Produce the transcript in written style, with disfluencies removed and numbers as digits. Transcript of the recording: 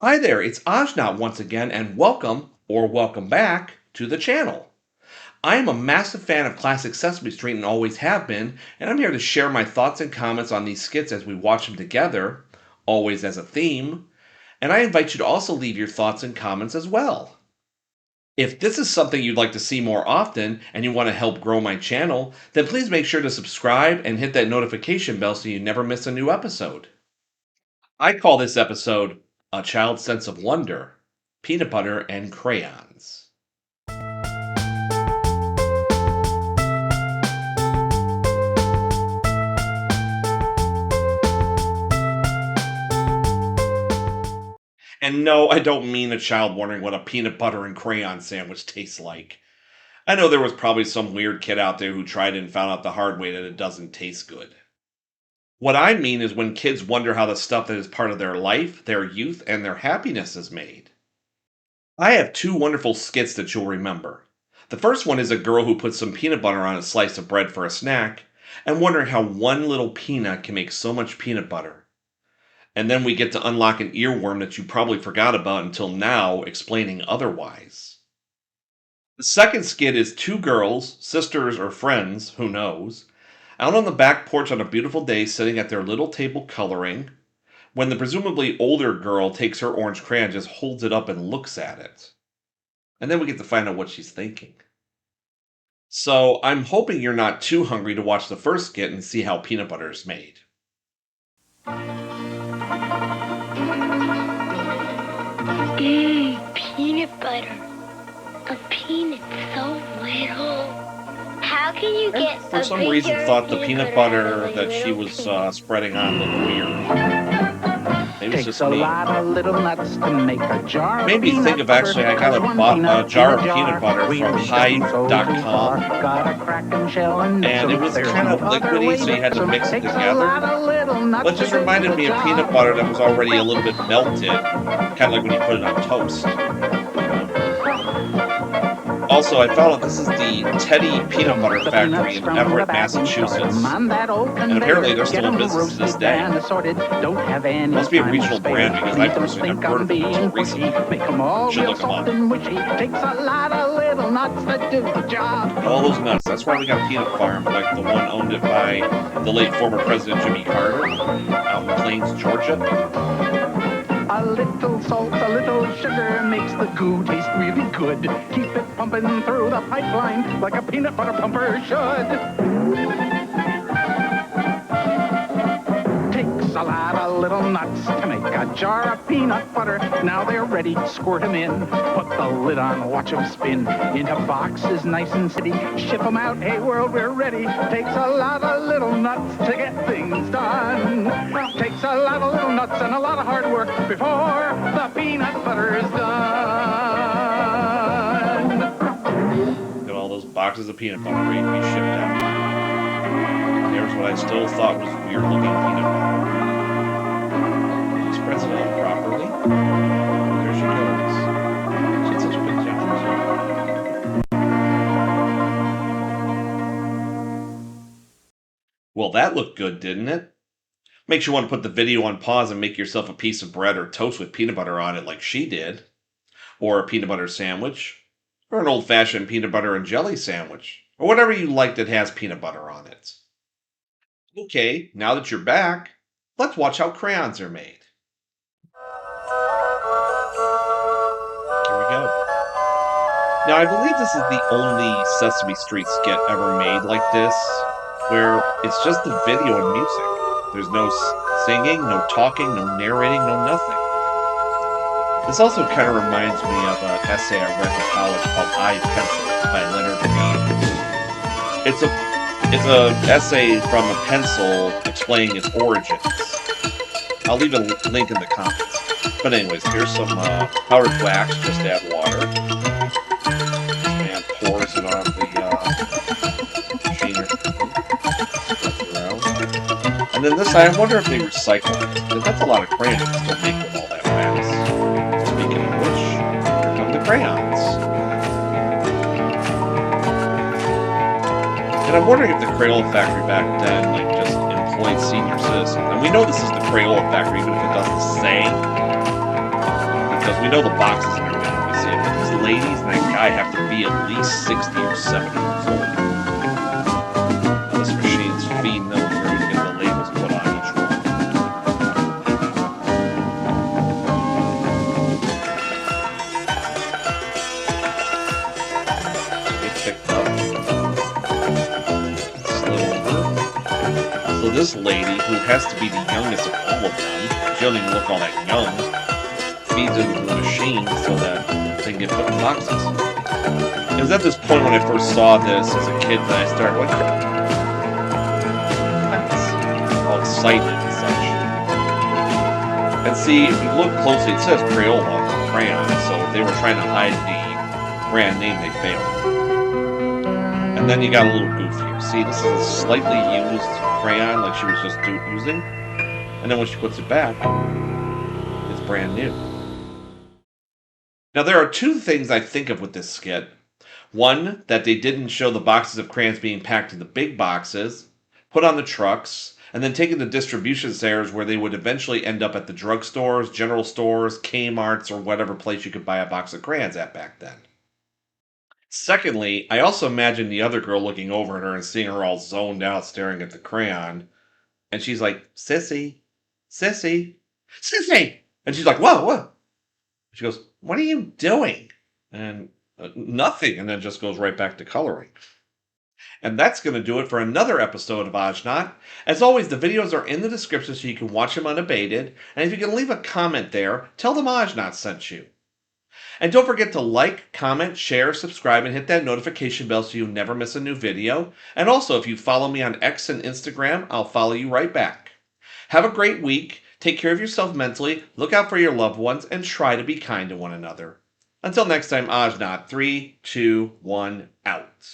Hi there, it's Ahjnot once again, and welcome, or welcome back, to the channel. I am a massive fan of classic Sesame Street and always have been, and I'm here to share my thoughts and comments on these skits as we watch them together, always as a theme, and I invite you to also leave your thoughts and comments as well. If this is something you'd like to see more often and you want to help grow my channel, then please make sure to subscribe and hit that notification bell so you never miss a new episode. I call this episode A Child's Sense of Wonder, Peanut Butter and Crayons. And no, I don't mean a child wondering what a peanut butter and crayon sandwich tastes like. I know there was probably some weird kid out there who tried it and found out the hard way that it doesn't taste good. What I mean is when kids wonder how the stuff that is part of their life, their youth, and their happiness is made. I have two wonderful skits that you'll remember. The first one is a girl who puts some peanut butter on a slice of bread for a snack, and wondering how one little peanut can make so much peanut butter. And then we get to unlock an earworm that you probably forgot about until now, explaining otherwise. The second skit is two girls, sisters or friends, who knows, out on the back porch on a beautiful day sitting at their little table coloring, when the presumably older girl takes her orange crayon, just holds it up and looks at it. And then we get to find out what she's thinking. So I'm hoping you're not too hungry to watch the first skit and see how peanut butter is made. Peanut butter. A peanut so little. How can you get For some reason thought the peanut butter that she was spreading on looked weird. Maybe it's just me. Made me think of actually, I got a jar of peanut butter from Hive.com, and it was kind of liquidy, so you had to mix it together. But it just reminded me of peanut butter that was already a little bit melted, kind of like when you put it on toast. Also, I found out this is the Teddy Peanut Butter Factory in Everett, Massachusetts. And apparently they're still in business to this day. Must be a regional brand because I personally never heard of them until recently. Should look them up. All those nuts. That's why we got a peanut farm, like the one owned it by the late former President Jimmy Carter out in Plains, Georgia. A little salt, a little sugar makes the goo taste really good. Keep it pumping through the pipeline like a peanut butter pumper should. Takes a lot of little nuts to make a jar of peanut butter. Now they're ready, squirt them in. Put the lid on, watch them spin. Into boxes nice and steady. Ship them out, hey world, we're ready. Takes a lot of little nuts to get things done. Takes a lot of little nuts and a lot of hard work before the peanut butter is done. Got all those boxes of peanut butter ready to be shipped out. There's what I still thought was weird looking peanut butter. She spreads it out properly. There she goes. She had such a big job. Well, that looked good, didn't it? Makes you want to put the video on pause and make yourself a piece of bread or toast with peanut butter on it like she did. Or a peanut butter sandwich. Or an old-fashioned peanut butter and jelly sandwich. Or whatever you like that has peanut butter on it. Okay, now that you're back, let's watch how crayons are made. Here we go. Now, I believe this is the only Sesame Street skit ever made like this, where it's just the video and music. There's no singing, no talking, no narrating, no nothing. This also kind of reminds me of an essay I read in college called I, Pencil by Leonard. It's an essay from a pencil explaining its origins. I'll leave a link in the comments. But anyways, here's some powdered wax, just add water. And pours it on the machine. And then this, I wonder if they recycle it. Because that's a lot of crayons to still make with all that wax. Speaking of which, here come the crayons. And I'm wondering if the Crayola factory back then, like, just employed senior citizens. And we know this is the Crayola factory, even if it doesn't say. because we know the boxes are going to be safe. But these ladies and that guy have to be at least 60 or 70 years old. Now, this machine's feeding them through to get the labels put on each one. They picked up. Slid over. So this lady, who has to be the youngest of all of them, she doesn't even look all that young, feeds into the machine so that they can get put in boxes. It was at this point when I first saw this as a kid that I started going, all excited and such. And see, if you look closely, it says Crayola, crayon, so if they were trying to hide the brand name, they failed. And then you got a little goof here. See, this is a slightly used crayon, like she was just using. And then when she puts it back, it's brand new. Now, there are two things I think of with this skit. One, that they didn't show the boxes of crayons being packed in the big boxes, put on the trucks, and then taken to distribution centers where they would eventually end up at the drugstores, general stores, Kmart's, or whatever place you could buy a box of crayons at back then. Secondly, I also imagine the other girl looking over at her and seeing her all zoned out staring at the crayon. And she's like, Sissy, Sissy, Sissy! And she's like, whoa, whoa. She goes, what are you doing? And nothing. And then just goes right back to coloring. And that's going to do it for another episode of Ahjnot. As always, the videos are in the description so you can watch them unabated. And if you can leave a comment there, tell them Ahjnot sent you. And don't forget to like, comment, share, subscribe, and hit that notification bell so you never miss a new video. And also, if you follow me on X and Instagram, I'll follow you right back. Have a great week. Take care of yourself mentally, look out for your loved ones, and try to be kind to one another. Until next time, Ahjnot, 3, 2, 1, out.